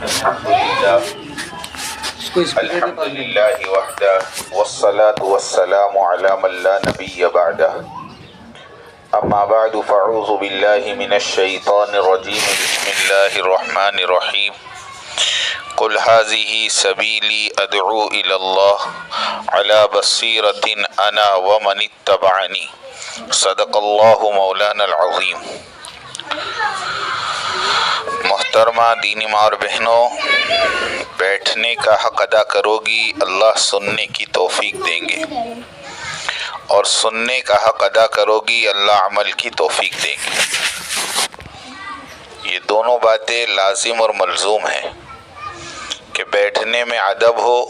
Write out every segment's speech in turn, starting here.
الحمد لله وحده والصلاة والسلام على من لا نبي بعده أما بعد فأعوذ بالله من الشيطان الرجيم بسم الله الرحمن الرحيم قل هذه سبيلي أدعو إلى الله على بصيرة أنا ومن اتبعني صدق الله مولانا العظيم۔ محترمہ دینی ماں اور بہنوں، بیٹھنے کا حق ادا کرو گی، اللہ سننے کی توفیق دیں گے، اور سننے کا حق ادا کرو گی، اللہ عمل کی توفیق دیں گے۔ یہ دونوں باتیں لازم اور ملزوم ہیں کہ بیٹھنے میں ادب ہو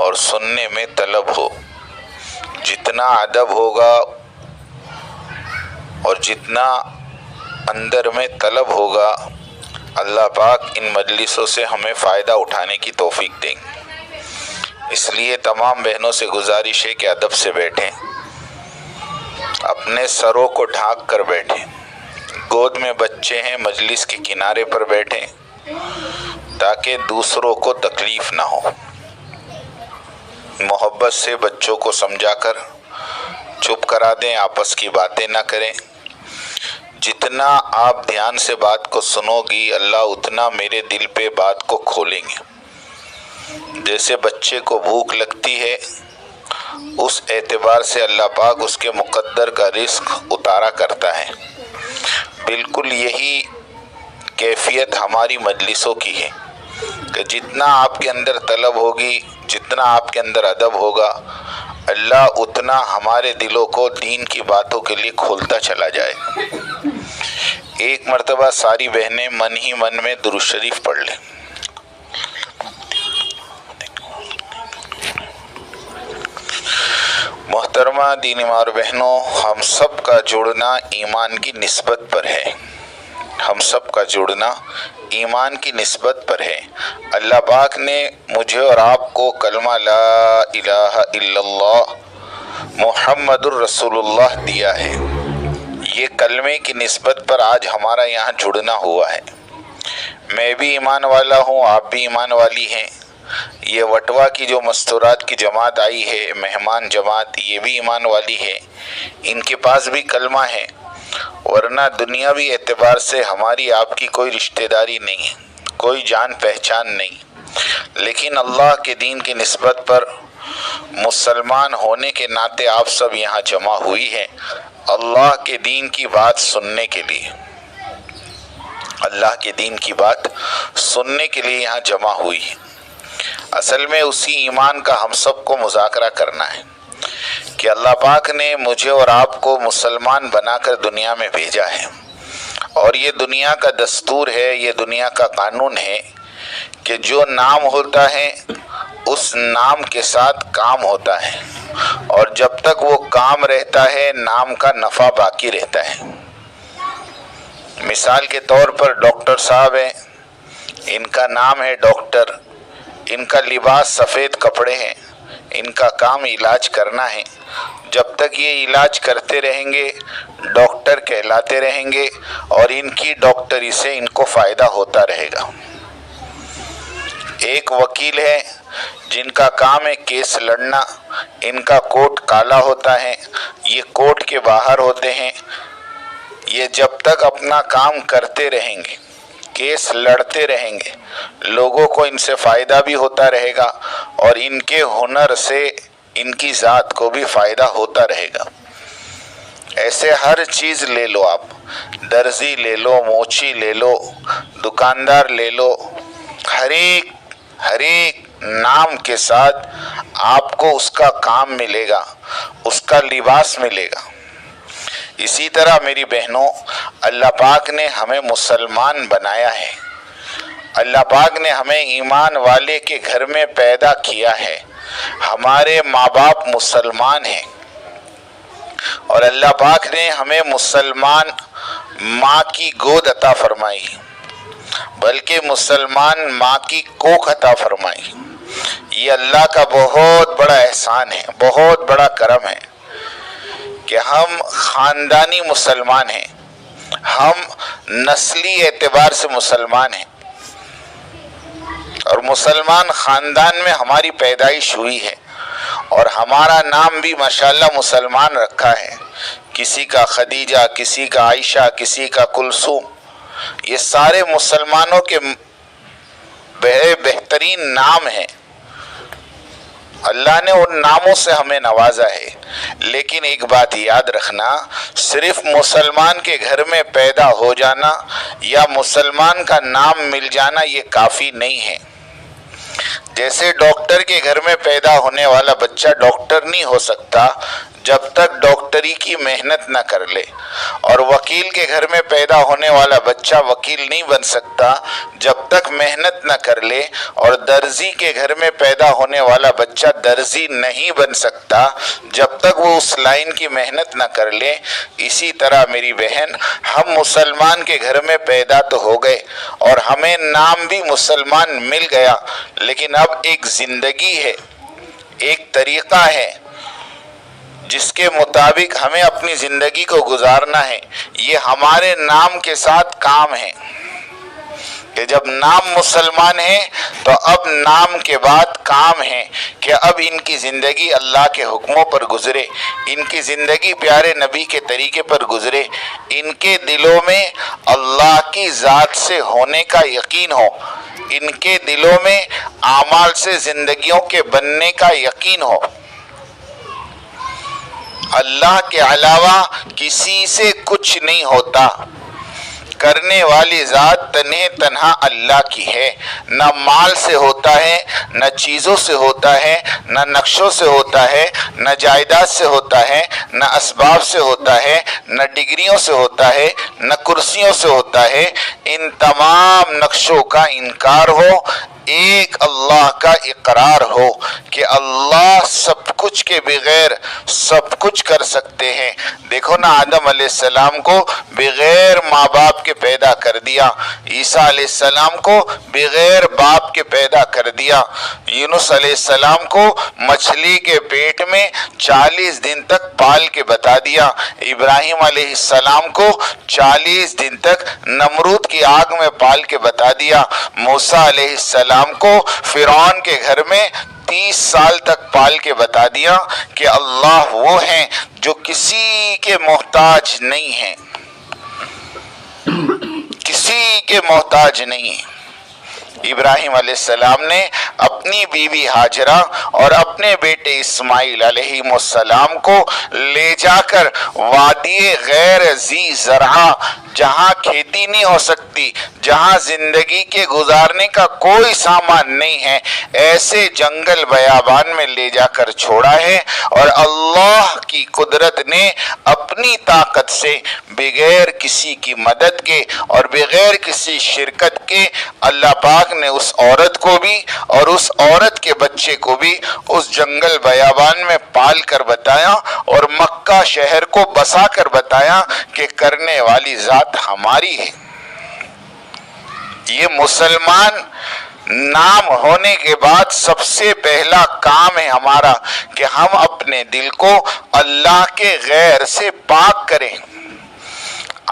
اور سننے میں طلب ہو۔ جتنا ادب ہوگا اور جتنا اندر میں طلب ہوگا، اللہ پاک ان مجلسوں سے ہمیں فائدہ اٹھانے کی توفیق دیں گے۔ اس لیے تمام بہنوں سے گزارش ہے کہ ادب سے بیٹھیں، اپنے سروں کو ڈھانک کر بیٹھیں، گود میں بچے ہیں مجلس کے کنارے پر بیٹھیں تاکہ دوسروں کو تکلیف نہ ہو۔ محبت سے بچوں کو سمجھا کر چپ کرا دیں، آپس کی باتیں نہ کریں۔ جتنا آپ دھیان سے بات کو سنو گی، اللہ اتنا میرے دل پہ بات کو کھولیں گے۔ جیسے بچے کو بھوک لگتی ہے، اس اعتبار سے اللہ پاک اس کے مقدر کا رزق اتارا کرتا ہے۔ بالکل یہی کیفیت ہماری مجلسوں کی ہے کہ جتنا آپ کے اندر طلب ہوگی، جتنا آپ کے اندر ادب ہوگا، اللہ اتنا ہمارے دلوں کو دین کی باتوں کے لیے کھولتا چلا جائے۔ ایک مرتبہ ساری بہنیں من ہی من میں درود شریف پڑھ لیں۔ محترمہ دینی ماں اور بہنوں، ہم سب کا جڑنا ایمان کی نسبت پر ہے۔ ہم سب کا جڑنا ایمان کی نسبت پر ہے۔ اللہ پاک نے مجھے اور آپ کو کلمہ لا الہ الا اللہ محمد الرسول اللہ دیا ہے۔ یہ کلمے کی نسبت پر آج ہمارا یہاں جڑنا ہوا ہے۔ میں بھی ایمان والا ہوں، آپ بھی ایمان والی ہیں۔ یہ وٹوا کی جو مستورات کی جماعت آئی ہے، مہمان جماعت، یہ بھی ایمان والی ہے، ان کے پاس بھی کلمہ ہے، ورنہ دنیاوی اعتبار سے ہماری آپ کی کوئی رشتہ داری نہیں ہے، کوئی جان پہچان نہیں، لیکن اللہ کے دین کی نسبت پر مسلمان ہونے کے ناطے آپ سب یہاں جمع ہوئی ہیں، اللہ کے دین کی بات سننے کے لیے۔ اللہ کے دین کی بات سننے کے لیے یہاں جمع ہوئی ہے۔ اصل میں اسی ایمان کا ہم سب کو مذاکرہ کرنا ہے کہ اللہ پاک نے مجھے اور آپ کو مسلمان بنا کر دنیا میں بھیجا ہے، اور یہ دنیا کا دستور ہے، یہ دنیا کا قانون ہے کہ جو نام ہوتا ہے اس نام کے ساتھ کام ہوتا ہے، اور جب تک وہ کام رہتا ہے نام کا نفع باقی رہتا ہے۔ مثال کے طور پر ڈاکٹر صاحب ہیں، ان کا نام ہے ڈاکٹر، ان کا لباس سفید کپڑے ہیں، ان کا کام علاج کرنا ہے۔ جب تک یہ علاج کرتے رہیں گے ڈاکٹر کہلاتے رہیں گے، اور ان کی ڈاکٹری سے ان کو فائدہ ہوتا رہے گا۔ ایک وکیل ہے جن کا کام ہے کیس لڑنا، ان کا کوٹ کالا ہوتا ہے، یہ کوٹ کے باہر ہوتے ہیں۔ یہ جب تک اپنا کام کرتے رہیں گے، کیس لڑتے رہیں گے، لوگوں کو ان سے فائدہ بھی ہوتا رہے گا، اور ان کے ہنر سے ان کی ذات کو بھی فائدہ ہوتا رہے گا۔ ایسے ہر چیز لے لو، آپ درزی لے لو، موچی لے لو، دکاندار لے لو، ہر ایک نام کے ساتھ آپ کو اس کا کام ملے گا، اس کا لباس ملے گا۔ اسی طرح میری بہنوں، اللہ پاک نے ہمیں مسلمان بنایا ہے، اللہ پاک نے ہمیں ایمان والے کے گھر میں پیدا کیا ہے، ہمارے ماں باپ مسلمان ہیں، اور اللہ پاک نے ہمیں مسلمان ماں کی گود عطا فرمائی، بلکہ مسلمان ماں کی کوکھ عطا فرمائی۔ یہ اللہ کا بہت بڑا احسان ہے، بہت بڑا کرم ہے کہ ہم خاندانی مسلمان ہیں، ہم نسلی اعتبار سے مسلمان ہیں۔ اور مسلمان خاندان میں ہماری پیدائش ہوئی ہے اور ہمارا نام بھی ماشاءاللہ مسلمان رکھا ہے. کسی کا خدیجہ، کسی کا عائشہ، کسی کا کلثوم. یہ سارے مسلمانوں کے بڑے بہترین نام ہیں. اللہ نے ان ناموں سے ہمیں نوازا ہے. لیکن ایک بات یاد رکھنا، صرف مسلمان کے گھر میں پیدا ہو جانا یا مسلمان کا نام مل جانا یہ کافی نہیں ہے. جیسے ڈاکٹر کے گھر میں پیدا ہونے والا بچہ ڈاکٹر نہیں ہو سکتا جب تک ڈاکٹری کی محنت نہ کر لے، اور وکیل کے گھر میں پیدا ہونے والا بچہ وکیل نہیں بن سکتا جب تک محنت نہ کر لے، اور درزی کے گھر میں پیدا ہونے والا بچہ درزی نہیں بن سکتا جب تک وہ اس لائن کی محنت نہ کر لے. اسی طرح میری بہن، ہم مسلمان کے گھر میں پیدا تو ہو گئے اور ہمیں نام بھی مسلمان مل گیا، لیکن اب ایک زندگی ہے، ایک طریقہ ہے جس کے مطابق ہمیں اپنی زندگی کو گزارنا ہے. یہ ہمارے نام کے ساتھ کام ہے کہ جب نام مسلمان ہے تو اب نام کے بعد کام ہے کہ اب ان کی زندگی اللہ کے حکموں پر گزرے، ان کی زندگی پیارے نبی کے طریقے پر گزرے، ان کے دلوں میں اللہ کی ذات سے ہونے کا یقین ہو، ان کے دلوں میں اعمال سے زندگیوں کے بننے کا یقین ہو. اللہ کے علاوہ کسی سے کچھ نہیں ہوتا. کرنے والی ذات تنہا اللہ کی ہے. نہ مال سے ہوتا ہے، نہ چیزوں سے ہوتا ہے، نہ نقشوں سے ہوتا ہے، نہ جائیداد سے ہوتا ہے، نہ اسباب سے ہوتا ہے، نہ ڈگریوں سے ہوتا ہے، نہ کرسیوں سے ہوتا ہے. ان تمام نقشوں کا انکار ہو، ایک اللہ کا اقرار ہو کہ اللہ سب کچھ کے بغیر سب کچھ کر سکتے ہیں. دیکھو نا، آدم علیہ السلام کو بغیر ماں باپ کے پیدا کر دیا، عیسیٰ علیہ السلام کو بغیر باپ کے پیدا کر دیا، یونس علیہ السلام کو مچھلی کے پیٹ میں 40 دن تک پال کے بتا دیا، ابراہیم علیہ السلام کو 40 دن تک نمرود کی آگ میں پال کے بتا دیا، موسیٰ علیہ السلام کو فرعون کے گھر میں 30 سال تک پال کے بتا دیا کہ اللہ وہ ہیں جو کسی کے محتاج نہیں ہیں، کسی کے محتاج نہیں. ابراہیم علیہ السلام نے اپنی بیوی ہاجرہ اور اپنے بیٹے اسماعیل علیہ السلام کو لے جا کر وادی غیر ذی زرع، جہاں کھیتی نہیں ہو سکتی، جہاں زندگی کے گزارنے کا کوئی سامان نہیں ہے، ایسے جنگل بیابان میں لے جا کر چھوڑا ہے. اور اللہ کی قدرت نے اپنی طاقت سے بغیر کسی کی مدد کے اور بغیر کسی شرکت کے اللہ پاک نے اس عورت کو بھی اور اس عورت کے بچے کو بھی اس جنگل بیابان میں پال کر بتایا اور مکہ شہر کو بسا کر بتایا کہ کرنے والی ذات ہماری ہے. یہ مسلمان نام ہونے کے بعد سب سے پہلا کام ہے ہمارا کہ ہم اپنے دل کو اللہ کے غیر سے پاک کریں.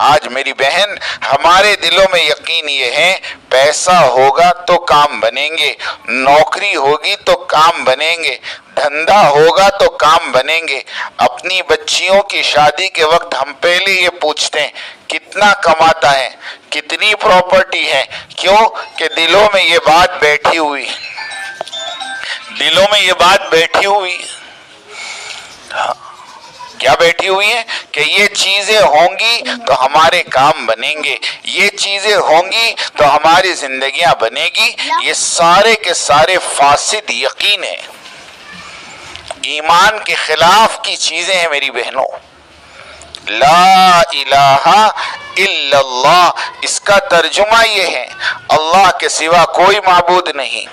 آج میری بہن، ہمارے دلوں میں یقین یہ ہے پیسہ ہوگا تو کام بنیں گے، نوکری ہوگی تو کام بنیں گے، دھندا ہوگا تو کام بنیں گے. اپنی بچیوں کی شادی کے وقت ہم پہلے یہ پوچھتے ہیں کتنا کماتا ہے، کتنی پراپرٹی ہے. کیوں کہ دلوں میں یہ بات بیٹھی ہوئی، دلوں میں یہ بات بیٹھی ہوئی. کیا بیٹھی ہوئی ہیں کہ یہ چیزیں ہوں گی تو ہمارے کام بنیں گے، یہ چیزیں ہوں گی تو ہماری زندگیاں بنے گی. یہ سارے کے سارے فاسد یقین ہیں، ایمان کے خلاف کی چیزیں ہیں میری بہنوں. لا الہ الا اللہ، اس کا ترجمہ یہ ہے اللہ کے سوا کوئی معبود نہیں،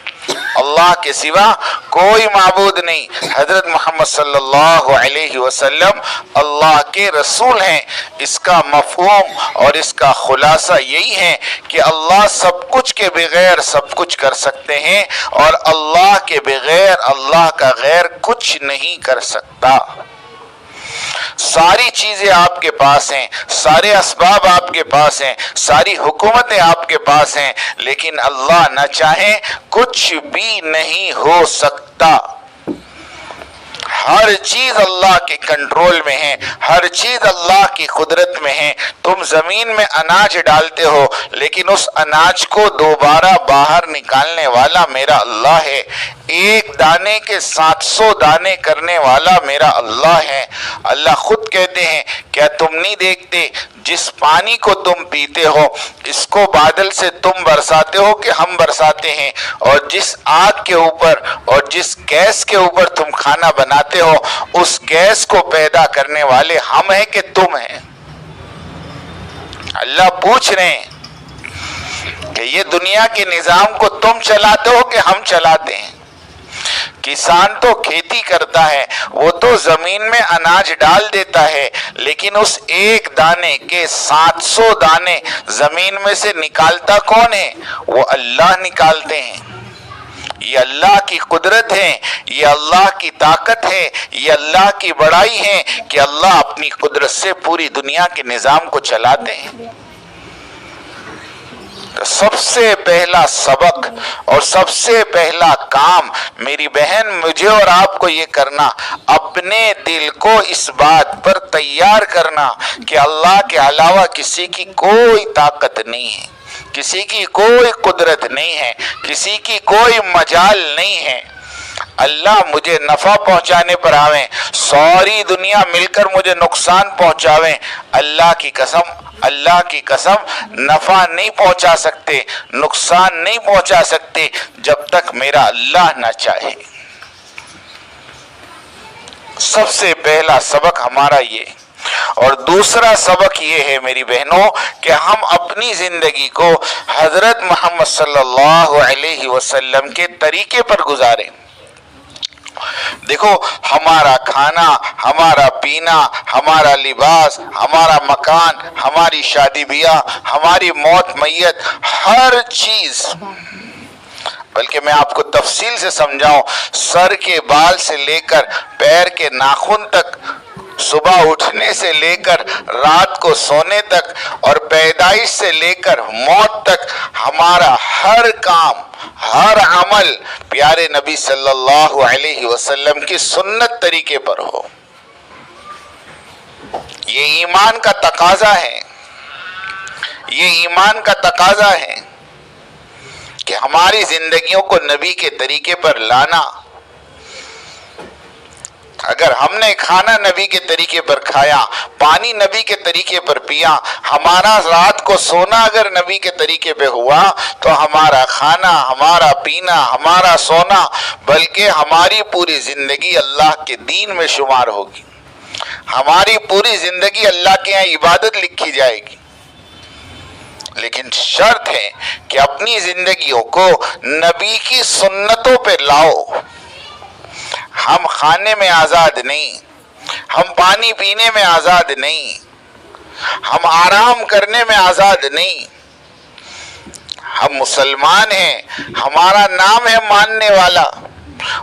اللہ کے سوا کوئی معبود نہیں. حضرت محمد صلی اللہ علیہ وسلم اللہ کے رسول ہیں. اس کا مفہوم اور اس کا خلاصہ یہی ہے کہ اللہ سب کچھ کے بغیر سب کچھ کر سکتے ہیں اور اللہ کے بغیر اللہ کا غیر کچھ نہیں کر سکتا. ساری چیزیں آپ کے پاس ہیں، سارے اسباب آپ کے پاس ہیں، ساری حکومتیں آپ کے پاس ہیں، لیکن اللہ نہ چاہے کچھ بھی نہیں ہو سکتا۔ ہر چیز اللہ کے کنٹرول میں ہے، ہر چیز اللہ کی قدرت میں ہے۔ تم زمین میں اناج ڈالتے ہو، لیکن اس اناج کو دوبارہ باہر نکالنے والا میرا اللہ ہے۔ ایک دانے کے 700 دانے کرنے والا میرا اللہ ہے۔ اللہ خود کہتے ہیں کیا تم نہیں دیکھتے جس پانی کو تم پیتے ہو اس کو بادل سے تم برساتے ہو کہ ہم برساتے ہیں، اور جس آگ کے اوپر اور جس گیس کے اوپر تم کھانا بناتے ہو اس گیس کو پیدا کرنے والے ہم ہیں کہ تم ہیں؟ اللہ پوچھ رہے ہیں کہ یہ دنیا کے نظام کو تم چلاتے ہو کہ ہم چلاتے ہیں؟ کسان تو کھیتی کرتا ہے، وہ تو زمین میں اناج ڈال دیتا ہے، لیکن اس ایک دانے کے 700 دانے زمین میں سے نکالتا کون ہے؟ وہ اللہ نکالتے ہیں۔ یہ اللہ کی قدرت ہے، یہ اللہ کی طاقت ہے، یہ اللہ کی بڑائی ہے کہ اللہ اپنی قدرت سے پوری دنیا کے نظام کو چلاتے ہیں۔ سب سے پہلا سبق اور سب سے پہلا کام میری بہن مجھے اور آپ کو یہ کرنا، اپنے دل کو اس بات پر تیار کرنا کہ اللہ کے علاوہ کسی کی کوئی طاقت نہیں ہے، کسی کی کوئی قدرت نہیں ہے، کسی کی کوئی مجال نہیں ہے۔ اللہ مجھے نفع پہنچانے پر آویں، ساری دنیا مل کر مجھے نقصان پہنچاویں، اللہ کی قسم نفع نہیں پہنچا سکتے، نقصان نہیں پہنچا سکتے جب تک میرا اللہ نہ چاہے۔ سب سے پہلا سبق ہمارا یہ، اور دوسرا سبق یہ ہے میری بہنوں کہ ہم اپنی زندگی کو حضرت محمد صلی اللہ علیہ وسلم کے طریقے پر گزاریں۔ دیکھو، ہمارا کھانا، ہمارا پینا، ہمارا لباس، ہمارا مکان، ہماری شادی بیاہ، ہماری موت میت، ہر چیز، بلکہ میں آپ کو تفصیل سے سمجھاؤں، سر کے بال سے لے کر پیر کے ناخن تک، صبح اٹھنے سے لے کر رات کو سونے تک، اور پیدائش سے لے کر موت تک، ہمارا ہر کام، ہر عمل پیارے نبی صلی اللہ علیہ وسلم کی سنت طریقے پر ہو۔ یہ ایمان کا تقاضا ہے، یہ ایمان کا تقاضا ہے کہ ہماری زندگیوں کو نبی کے طریقے پر لانا۔ اگر ہم نے کھانا نبی کے طریقے پر کھایا، پانی نبی کے طریقے پر پیا، ہمارا رات کو سونا اگر نبی کے طریقے پہ ہوا، تو ہمارا کھانا، ہمارا پینا، ہمارا سونا، بلکہ ہماری پوری زندگی اللہ کے دین میں شمار ہوگی، ہماری پوری زندگی اللہ کے یہاں عبادت لکھی جائے گی۔ لیکن شرط ہے کہ اپنی زندگیوں کو نبی کی سنتوں پہ لاؤ۔ ہم کھانے میں آزاد نہیں، ہم پانی پینے میں آزاد نہیں، ہم آرام کرنے میں آزاد نہیں۔ ہم مسلمان ہیں، ہمارا نام ہے ماننے والا۔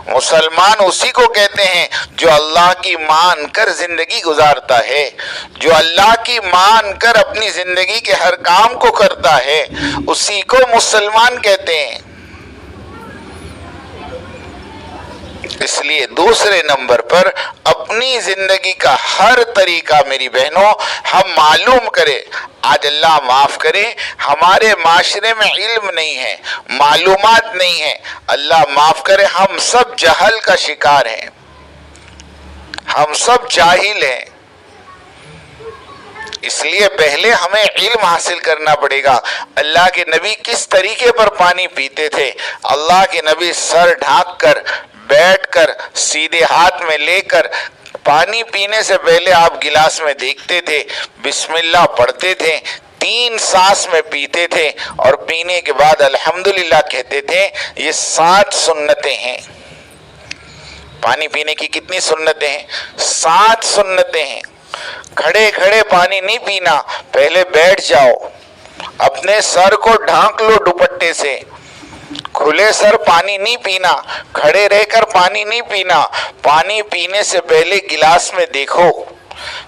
مسلمان اسی کو کہتے ہیں جو اللہ کی مان کر زندگی گزارتا ہے، جو اللہ کی مان کر اپنی زندگی کے ہر کام کو کرتا ہے، اسی کو مسلمان کہتے ہیں۔ اس لیے دوسرے نمبر پر اپنی زندگی کا ہر طریقہ میری بہنوں ہم معلوم کریں۔ آج اللہ معاف کرے، ہمارے معاشرے میں علم نہیں ہے، معلومات نہیں ہے، اللہ معاف کرے، ہم سب جہل کا شکار ہیں، ہم سب جاہل ہیں۔ اس لیے پہلے ہمیں علم حاصل کرنا پڑے گا۔ اللہ کے نبی کس طریقے پر پانی پیتے تھے؟ اللہ کے نبی سر ڈھانک کر، بیٹھ کر، سیدھے ہاتھ میں لے کر، پانی پینے سے پہلے آپ گلاس میں دیکھتے تھے، بسم اللہ پڑھتے تھے، 3 سانس میں پیتے تھے، اور پینے کے بعد الحمدللہ کہتے تھے۔ یہ 7 سنتیں ہیں۔ پانی پینے کی کتنی سنتیں ہیں؟ 7 سنتیں ہیں۔ کھڑے کھڑے پانی نہیں پینا، پہلے بیٹھ جاؤ، اپنے سر کو ڈھانک لو دوپٹے سے۔ کھلے سر پانی نہیں پینا، کھڑے رہ کر پانی نہیں پینا۔ پانی پینے سے پہلے گلاس میں دیکھو،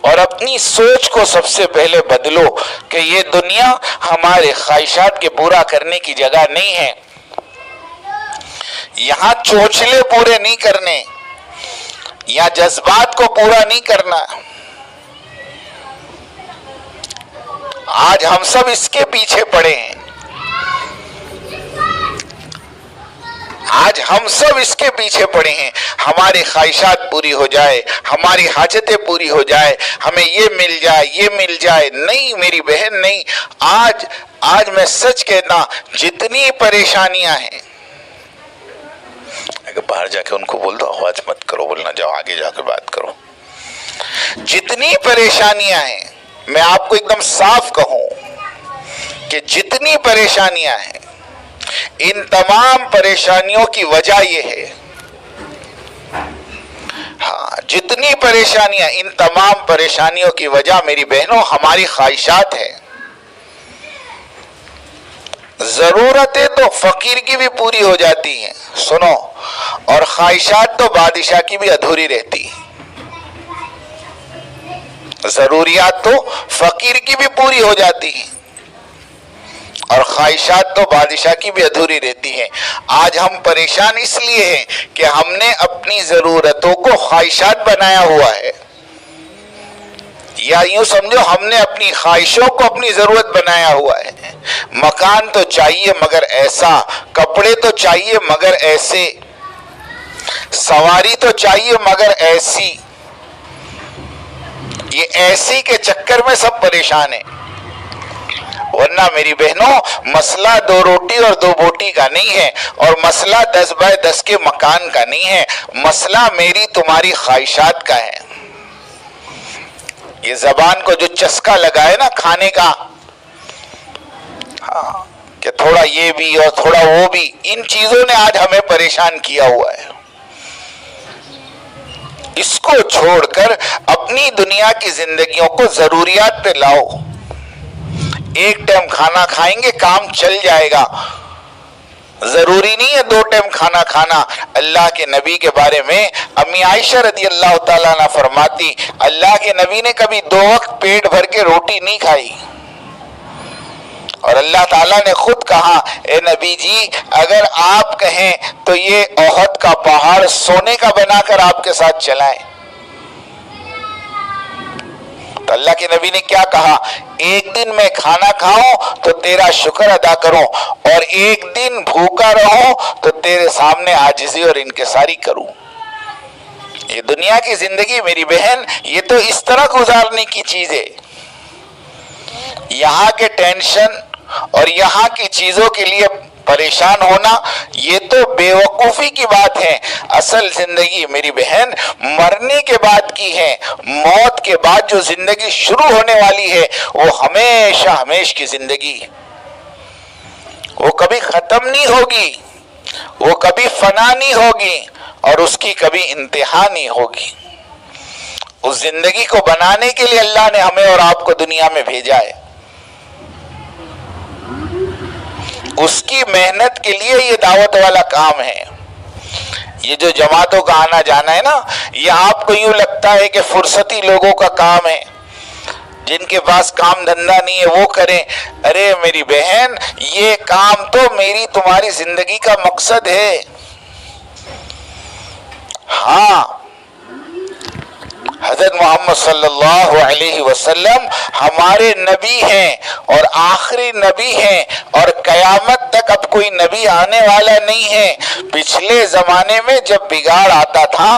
اور اپنی سوچ کو سب سے پہلے بدلو کہ یہ دنیا ہمارے خواہشات کے پورا کرنے کی جگہ نہیں ہے. یہاں چوچلے پورے نہیں کرنے، یا جذبات کو پورا نہیں کرنا. آج ہم سب اس کے پیچھے پڑے ہیں، آج ہم سب اس کے پیچھے پڑے ہیں. ہماری خواہشات پوری ہو جائے، ہماری حاجتیں پوری ہو جائے، ہمیں یہ مل جائے، یہ مل جائے. نہیں میری بہن، نہیں. آج میں سچ کہتا، جتنی پریشانیاں ہیں، اگر باہر جا کے ان کو بول دو آواز مت کرو، بولنا جاؤ آگے جا کے بات کرو. جتنی پریشانیاں ہیں، میں آپ کو ایک دم صاف کہوں کہ جتنی پریشانیاں ہیں، ان تمام پریشانیوں کی وجہ یہ ہے، ہاں جتنی پریشانیاں، ان تمام پریشانیوں کی وجہ میری بہنوں ہماری خواہشات ہے. ضرورتیں تو فقیر کی بھی پوری ہو جاتی ہیں، سنو، اور خواہشات تو بادشاہ کی بھی ادھوری رہتی. ضروریات تو فقیر کی بھی پوری ہو جاتی ہیں اور خواہشات تو بادشاہ کی بھی ادھوری رہتی ہیں. آج ہم پریشان اس لیے ہیں کہ ہم نے اپنی ضرورتوں کو خواہشات بنایا ہوا ہے، یا یوں سمجھو ہم نے اپنی خواہشوں کو اپنی ضرورت بنایا ہوا ہے. مکان تو چاہیے مگر ایسا، کپڑے تو چاہیے مگر ایسے، سواری تو چاہیے مگر ایسی. یہ ایسی کے چکر میں سب پریشان ہیں. ورنہ میری بہنوں مسئلہ 2 روٹی اور 2 بوٹی کا نہیں ہے، اور مسئلہ 10 بائی 10 کے مکان کا نہیں ہے. مسئلہ میری تمہاری خواہشات کا ہے. یہ زبان کو جو چسکا لگا ہے نا کھانے کا، ہاں کہ تھوڑا یہ بھی اور تھوڑا وہ بھی، ان چیزوں نے آج ہمیں پریشان کیا ہوا ہے. اس کو چھوڑ کر اپنی دنیا کی زندگیوں کو ضروریات پہ لاؤ. ایک ٹائم کھانا کھائیں گے کام چل جائے گا، ضروری نہیں ہے 2 ٹائم کھانا کھانا. اللہ کے نبی کے بارے میں امی عائشہ رضی اللہ تعالیٰ عنہ فرماتی، اللہ کے نبی نے کبھی 2 وقت پیٹ بھر کے روٹی نہیں کھائی. اور اللہ تعالیٰ نے خود کہا، اے نبی جی اگر آپ کہیں تو یہ احد کا پہاڑ سونے کا بنا کر آپ کے ساتھ چلائیں. تو اللہ کے نبی نے کیا کہا، ایک دن میں کھانا کھاؤں تو تیرا شکر ادا کروں، اور ایک دن بھوکا رہوں تو تیرے سامنے عاجزی اور انکساری کروں. یہ دنیا کی زندگی میری بہن یہ تو اس طرح گزارنے کی چیز ہے. یہاں کے ٹینشن اور یہاں کی چیزوں کے لیے پریشان ہونا یہ تو بے وقوفی کی بات ہے. اصل زندگی میری بہن مرنے کے بعد کی ہے. موت کے بعد جو زندگی شروع ہونے والی ہے وہ ہمیشہ ہمیش کی زندگی ہے. وہ کبھی ختم نہیں ہوگی، وہ کبھی فنا نہیں ہوگی، اور اس کی کبھی انتہا نہیں ہوگی. اس زندگی کو بنانے کے لیے اللہ نے ہمیں اور آپ کو دنیا میں بھیجا ہے. اس کی محنت کے لیے یہ دعوت والا کام ہے. یہ جو جماعتوں کا آنا جانا ہے نا، یہ آپ کو یوں لگتا ہے کہ فرصتی لوگوں کا کام ہے، جن کے پاس کام دھندا نہیں ہے وہ کریں. ارے میری بہن یہ کام تو میری تمہاری زندگی کا مقصد ہے. ہاں حضرت محمد صلی اللہ علیہ وسلم ہمارے نبی ہیں اور آخری نبی ہیں، اور قیامت تک اب کوئی نبی آنے والا نہیں ہے. پچھلے زمانے میں جب بگاڑ آتا تھا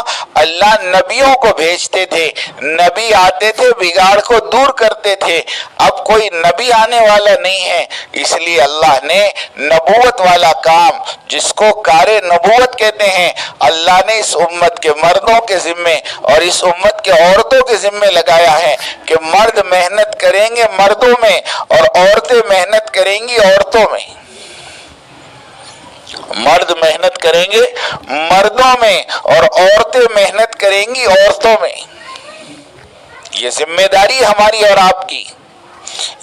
اللہ نبیوں کو بھیجتے تھے، نبی آتے تھے بگاڑ کو دور کرتے تھے. اب کوئی نبی آنے والا نہیں ہے، اس لیے اللہ نے نبوت والا کام جس کو کار نبوت کہتے ہیں اللہ نے اس امت کے مردوں کے ذمے اور اس امت کے عورتوں کے ذمے لگایا ہے کہ مرد محنت کریں گے مردوں میں اور عورتیں محنت کریں گی عورتوں میں. مرد محنت کریں گے مردوں میں اور عورتیں محنت کریں گی عورتوں میں. یہ ذمہ داری ہماری اور آپ کی.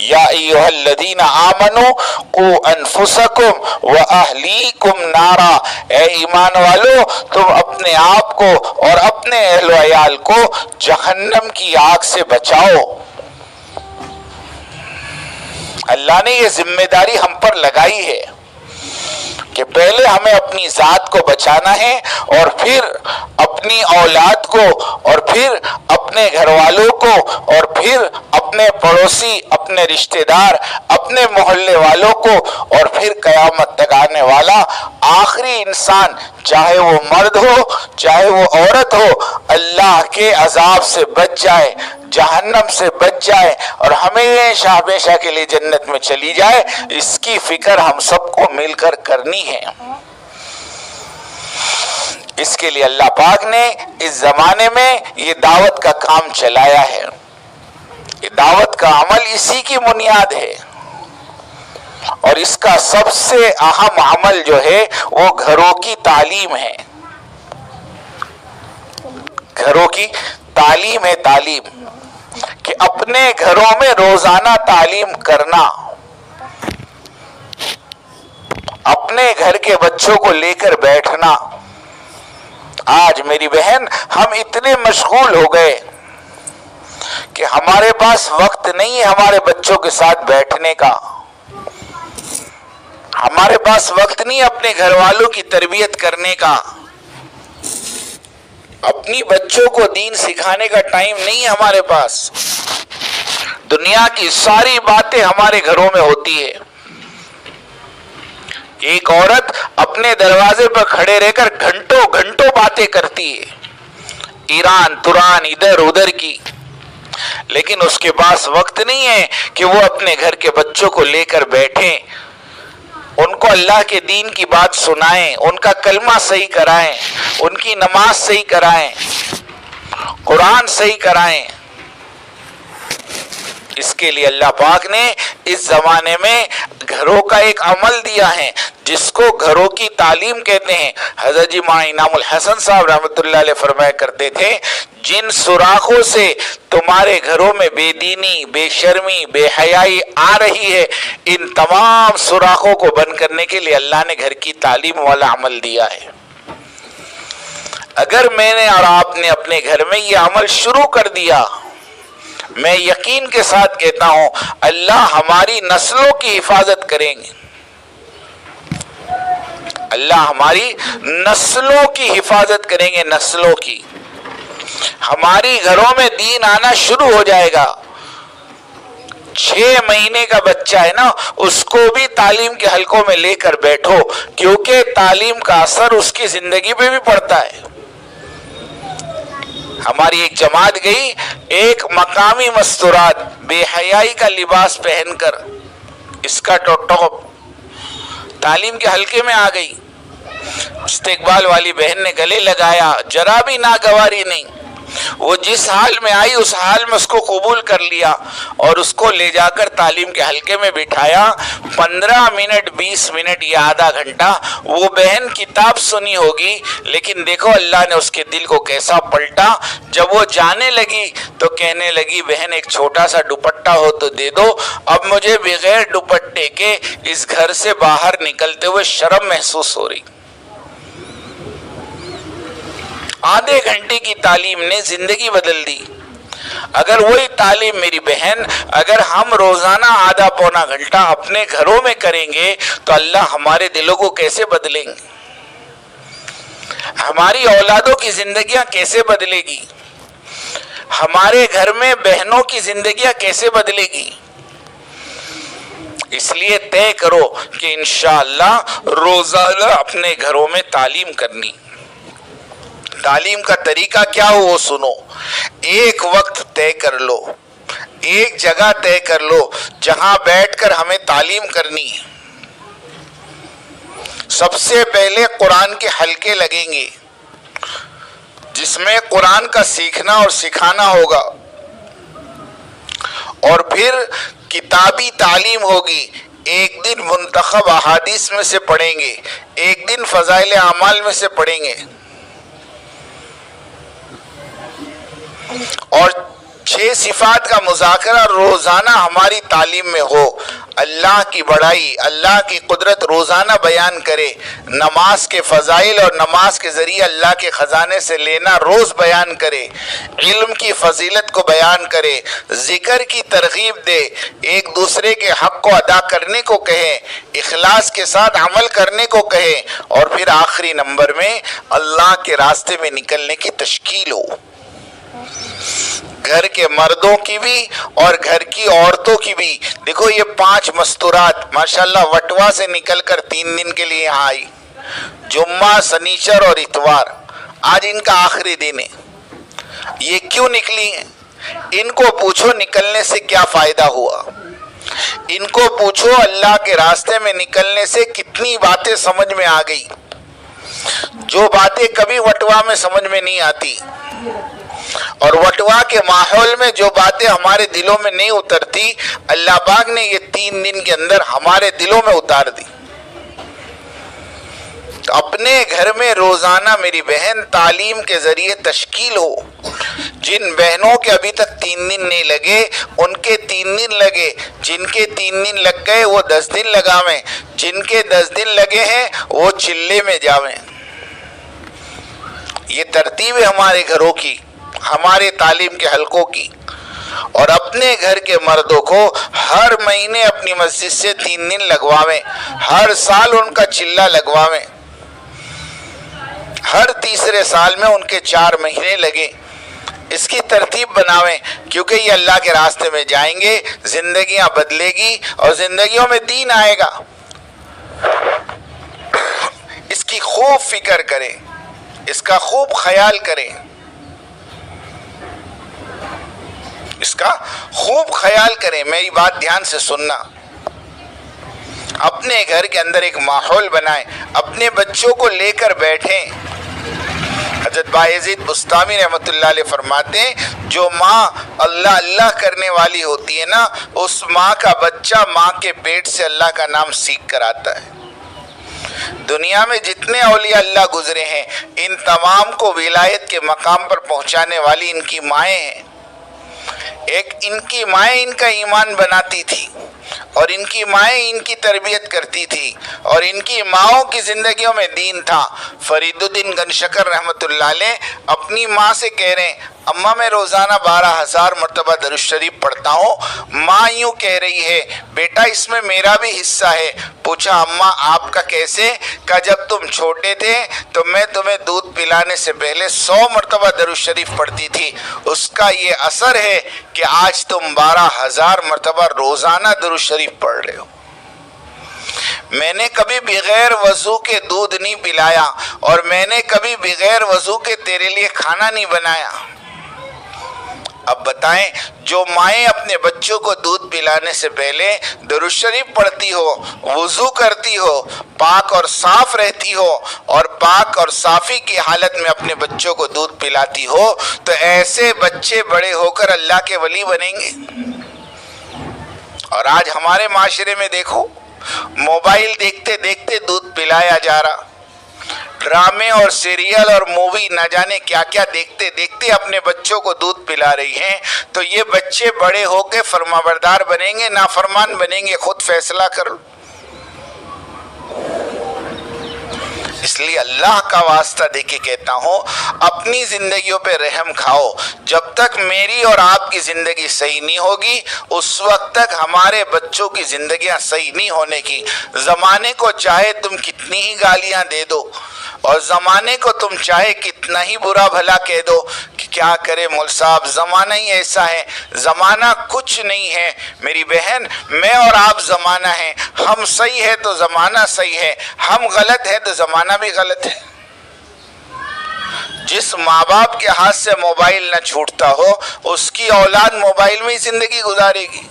یا ایھا الذین آمنوا قوا انفسکم واہلیکم نارا، اے ایمان والو تم اپنے آپ کو اور اپنے اہل و عیال کو جہنم کی آگ سے بچاؤ۔ اللہ نے یہ ذمہ داری ہم پر لگائی ہے کہ پہلے ہمیں اپنی ذات کو بچانا ہے، اور پھر اپنی اولاد کو، اور پھر اپنے گھر والوں کو، اور پھر اپنے پڑوسی، اپنے رشتہ دار، اپنے محلے والوں کو، اور پھر قیامت تک آنے والا آخری انسان، چاہے وہ مرد ہو چاہے وہ عورت ہو، اللہ کے عذاب سے بچ جائے، جہنم سے بچ جائے، اور ہمیشہ ہمیشہ کے لیے جنت میں چلی جائے۔ اس کی فکر ہم سب کو مل کر کرنی ہے۔ اس کے لیے اللہ پاک نے اس زمانے میں یہ دعوت کا کام چلایا ہے۔ یہ دعوت کا عمل اسی کی بنیاد ہے، اور اس کا سب سے اہم عمل جو ہے وہ گھروں کی تعلیم ہے۔ گھروں کی تعلیم ہے، تعلیم کہ اپنے گھروں میں روزانہ تعلیم کرنا، اپنے گھر کے بچوں کو لے کر بیٹھنا۔ آج میری بہن ہم اتنے مشغول ہو گئے کہ ہمارے پاس وقت نہیں ہے ہمارے بچوں کے ساتھ بیٹھنے کا، ہمارے پاس وقت نہیں اپنے گھر والوں کی تربیت کرنے کا، اپنی بچوں کو دین سکھانے کا ٹائم نہیں ہے ہمارے پاس۔ دنیا کی ساری باتیں ہمارے گھروں میں ہوتی ہے۔ ایک عورت اپنے دروازے پر کھڑے رہ کر گھنٹوں گھنٹوں باتیں کرتی ہے، ایران توران ادھر ادھر کی، لیکن اس کے پاس وقت نہیں ہے کہ وہ اپنے گھر کے بچوں کو لے کر بیٹھیں، ان کو اللہ کے دین کی بات سنائیں، ان کا کلمہ صحیح کرائیں، ان کی نماز صحیح کرائیں، قرآن صحیح کرائیں۔ اس کے لیے اللہ پاک نے اس زمانے میں گھروں کا ایک عمل دیا ہے جس کو گھروں کی تعلیم کہتے ہیں۔ حضرت جی مولانا انعام الحسن صاحب رحمۃ اللہ علیہ فرمایا کرتے تھے، جن سوراخوں سے تمہارے گھروں میں بے دینی، بے شرمی، بے حیائی آ رہی ہے، ان تمام سوراخوں کو بند کرنے کے لیے اللہ نے گھر کی تعلیم والا عمل دیا ہے۔ اگر میں نے اور آپ نے اپنے گھر میں یہ عمل شروع کر دیا، میں یقین کے ساتھ کہتا ہوں اللہ ہماری نسلوں کی حفاظت کریں گے، اللہ ہماری نسلوں کی حفاظت کریں گے، نسلوں کی۔ ہماری گھروں میں دین آنا شروع ہو جائے گا۔ 6 مہینے کا بچہ ہے نا، اس کو بھی تعلیم کے حلقوں میں لے کر بیٹھو، کیونکہ تعلیم کا اثر اس کی زندگی پہ بھی پڑتا ہے۔ ہماری ایک جماعت گئی، ایک مقامی مستورات بے حیائی کا لباس پہن کر، اسکرٹ اور ٹاپ، تعلیم کے حلقے میں آ گئی۔ استقبال والی بہن نے گلے لگایا، ذرا بھی ناگواری نہیں، وہ جس حال میں آئی اس حال میں اس کو قبول کر لیا، اور اس کو لے جا کر تعلیم کے حلقے میں بٹھایا۔ 15 منٹ 20 منٹ یا آدھا گھنٹہ وہ بہن کتاب سنی ہوگی، لیکن دیکھو اللہ نے اس کے دل کو کیسا پلٹا۔ جب وہ جانے لگی تو کہنے لگی، بہن ایک چھوٹا سا دوپٹہ ہو تو دے دو، اب مجھے بغیر دوپٹے کے اس گھر سے باہر نکلتے ہوئے شرم محسوس ہو رہی۔ آدھے گھنٹے کی تعلیم نے زندگی بدل دی۔ اگر وہی تعلیم میری بہن، اگر ہم روزانہ آدھا پونا گھنٹہ اپنے گھروں میں کریں گے تو اللہ ہمارے دلوں کو کیسے بدلیں گے، ہماری اولادوں کی زندگیاں کیسے بدلے گی، ہمارے گھر میں بہنوں کی زندگیاں کیسے بدلے گی۔ اس لیے طے کرو کہ انشاءاللہ روزانہ اپنے گھروں میں تعلیم کرنی۔ تعلیم کا طریقہ کیا ہو وہ سنو، ایک وقت طے کر لو، ایک جگہ طے کر لو جہاں بیٹھ کر ہمیں تعلیم کرنی ہے۔ سب سے پہلے قرآن کے حلقے لگیں گے جس میں قرآن کا سیکھنا اور سکھانا ہوگا، اور پھر کتابی تعلیم ہوگی۔ ایک دن منتخب احادیث میں سے پڑھیں گے، ایک دن فضائل اعمال میں سے پڑھیں گے، اور 6 صفات کا مذاکرہ روزانہ ہماری تعلیم میں ہو، اللہ کی بڑائی، اللہ کی قدرت روزانہ بیان کرے، نماز کے فضائل اور نماز کے ذریعے اللہ کے خزانے سے لینا روز بیان کرے، علم کی فضیلت کو بیان کرے، ذکر کی ترغیب دے، ایک دوسرے کے حق کو ادا کرنے کو کہے، اخلاص کے ساتھ عمل کرنے کو کہے، اور پھر آخری نمبر میں اللہ کے راستے میں نکلنے کی تشکیل ہو، گھر کے مردوں کی بھی اور گھر کی عورتوں کی بھی۔ دیکھو یہ 5 مستورات ماشاءاللہ وٹوا سے نکل کر 3 دن کے لیے یہاں آئی، جمعہ، سنیچر اور اتوار، آج ان کا آخری دن ہے۔ یہ کیوں نکلی ہیں؟ ان کو پوچھو نکلنے سے کیا فائدہ ہوا، ان کو پوچھو اللہ کے راستے میں نکلنے سے کتنی باتیں سمجھ میں آ گئی، جو باتیں کبھی وٹوا میں سمجھ میں نہیں آتی، اور وٹوا کے ماحول میں جو باتیں ہمارے دلوں میں نہیں اترتی، اللہ پاک نے یہ 3 دن کے اندر ہمارے دلوں میں اتار دی۔ تو اپنے گھر میں روزانہ میری بہن تعلیم کے ذریعے تشکیل ہو، جن بہنوں کے ابھی تک 3 دن نہیں لگے ان کے 3 دن لگے، جن کے 3 دن لگ گئے وہ 10 دن لگاویں، جن کے 10 دن لگے ہیں وہ چلے میں جاویں۔ یہ ترتیب ہے ہمارے گھروں کی، ہمارے تعلیم کے حلقوں کی، اور اپنے گھر کے مردوں کو ہر مہینے اپنی مسجد سے 3 دن لگواویں، ہر سال ان کا چلہ لگواویں، ہر تیسرے سال میں ان کے 4 مہینے لگیں، اس کی ترتیب بناویں، کیونکہ یہ اللہ کے راستے میں جائیں گے، زندگیاں بدلے گی اور زندگیوں میں دین آئے گا۔ اس کی خوب فکر کریں، اس کا خوب خیال کریں، اس کا خوب خیال کریں، میری بات دھیان سے سننا۔ اپنے گھر کے اندر ایک ماحول بنائیں، اپنے بچوں کو لے کر بیٹھیں۔ حضرت بایزید بستامی رحمۃ اللہ علیہ فرماتے ہیں جو ماں اللہ اللہ کرنے والی ہوتی ہے نا، اس ماں کا بچہ ماں کے پیٹ سے اللہ کا نام سیکھ کر آتا ہے۔ دنیا میں جتنے اولیاء اللہ گزرے ہیں ان تمام کو ولایت کے مقام پر پہنچانے والی ان کی مائیں ہیں۔ ایک ان کی مائیں ان کا ایمان بناتی تھی، اور ان کی مائیں ان کی تربیت کرتی تھی، اور ان کی ماؤں کی زندگیوں میں دین تھا۔ فرید الدین گنشکر رحمۃ اللہ علیہ اپنی ماں سے کہہ رہے ہیں اماں میں روزانہ 12,000 مرتبہ درود شریف پڑھتا ہوں۔ ماں یوں کہہ رہی ہے بیٹا اس میں میرا بھی حصہ ہے۔ پوچھا اماں آپ کا کیسے؟ کہا جب تم چھوٹے تھے تو میں تمہیں دودھ پلانے سے پہلے 100 مرتبہ درود شریف پڑھتی تھی، اس کا یہ اثر ہے کہ آج تم 12,000 مرتبہ روزانہ درود شریف پڑھ رہے ہو۔ میں نے کبھی بغیر وضو کے دودھ نہیں پلایا، اور میں نے کبھی بغیر وضو کے تیرے لیے کھانا نہیں بنایا۔ اب بتائیں جو مائیں اپنے بچوں کو دودھ پلانے سے پہلے درود شریف پڑھتی ہو، وضو کرتی ہو، پاک اور صاف رہتی ہو، اور پاک اور صافی کی حالت میں اپنے بچوں کو دودھ پلاتی ہو، تو ایسے بچے بڑے ہو کر اللہ کے ولی بنیں گے۔ اور آج ہمارے معاشرے میں دیکھو موبائل دیکھتے دیکھتے دودھ پلایا جا رہا، ڈرامے اور سیریل اور مووی نہ جانے کیا کیا دیکھتے دیکھتے اپنے بچوں کو دودھ پلا رہی ہیں، تو یہ بچے بڑے ہو کے فرمانبردار بنیں گے نافرمان بنیں گے؟ خود فیصلہ کر لو۔ اس لیے اللہ کا واسطہ دے کے کہتا ہوں اپنی زندگیوں پہ رحم کھاؤ۔ جب تک میری اور آپ کی زندگی صحیح نہیں ہوگی اس وقت تک ہمارے بچوں کی زندگیاں صحیح نہیں ہونے کی۔ زمانے کو چاہے تم کتنی ہی گالیاں دے دو، اور زمانے کو تم چاہے کتنا ہی برا بھلا کہہ دو کہ کیا کرے مول صاحب زمانہ ہی ایسا ہے، زمانہ کچھ نہیں ہے میری بہن، میں اور آپ زمانہ ہیں، ہم صحیح ہے تو زمانہ صحیح ہے، ہم غلط ہے تو زمانہ بھی غلط ہے۔ جس ماں باپ کے ہاتھ سے موبائل نہ چھوٹتا ہو اس کی اولاد موبائل میں ہی زندگی گزارے گی۔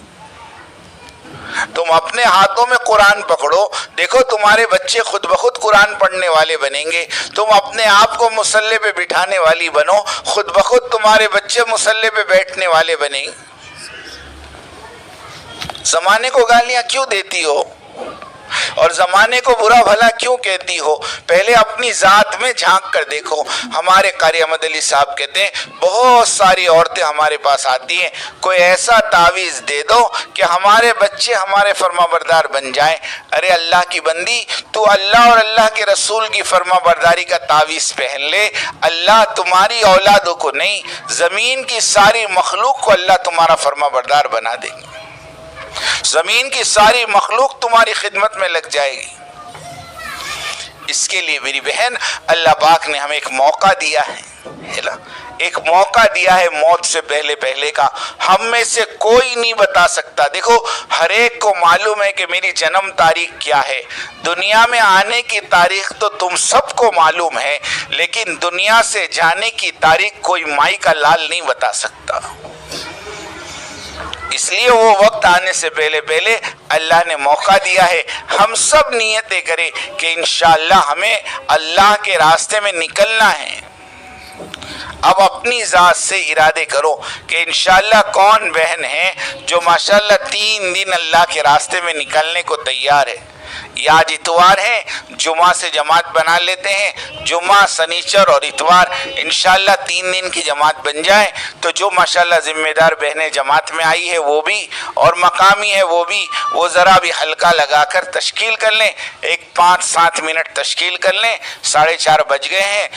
تم اپنے ہاتھوں میں قرآن پکڑو، دیکھو تمہارے بچے خود بخود قرآن پڑھنے والے بنیں گے۔ تم اپنے آپ کو مصلی پہ بٹھانے والی بنو، خود بخود تمہارے بچے مصلی پہ بیٹھنے والے بنیں گے۔ زمانے کو گالیاں کیوں دیتی ہو؟ اور زمانے کو برا بھلا کیوں کہتی ہو؟ پہلے اپنی ذات میں جھانک کر دیکھو۔ ہمارے قاری احمد علی صاحب کہتے ہیں بہت ساری عورتیں ہمارے پاس آتی ہیں، کوئی ایسا تعویذ دے دو کہ ہمارے بچے ہمارے فرما بردار بن جائیں۔ ارے اللہ کی بندی، تو اللہ اور اللہ کے رسول کی فرما برداری کا تعویذ پہن لے، اللہ تمہاری اولادوں کو نہیں، زمین کی ساری مخلوق کو اللہ تمہارا فرما بردار بنا دیں گے۔ زمین کی ساری مخلوق تمہاری خدمت میں لگ جائے گی۔ اس کے لیے میری بہن اللہ پاک نے ہمیں ایک موقع دیا ہے، ایک موقع دیا ہے موت سے پہلے کا۔ ہم میں سے کوئی نہیں بتا سکتا۔ دیکھو ہر ایک کو معلوم ہے کہ میری جنم تاریخ کیا ہے، دنیا میں آنے کی تاریخ تو تم سب کو معلوم ہے، لیکن دنیا سے جانے کی تاریخ کوئی مائی کا لال نہیں بتا سکتا۔ اس لیے وہ وقت آنے سے پہلے اللہ نے موقع دیا ہے، ہم سب نیتیں کریں کہ انشاءاللہ ہمیں اللہ کے راستے میں نکلنا ہے۔ اب اپنی ذات سے ارادے کرو کہ انشاءاللہ کون بہن ہے جو ماشاءاللہ 3 دن اللہ کے راستے میں نکلنے کو تیار ہے۔ یا آج اتوار ہے، جمعہ سے جماعت بنا لیتے ہیں، جمعہ سنیچر اور اتوار انشاءاللہ 3 دن کی جماعت بن جائے تو جو ماشاءاللہ ذمہ دار بہنیں جماعت میں آئی ہے وہ بھی، اور مقامی ہے وہ بھی، وہ ذرا بھی حلقہ لگا کر تشکیل کر لیں، ایک 5-7 منٹ تشکیل کر لیں۔ 4:30 بج گئے ہیں۔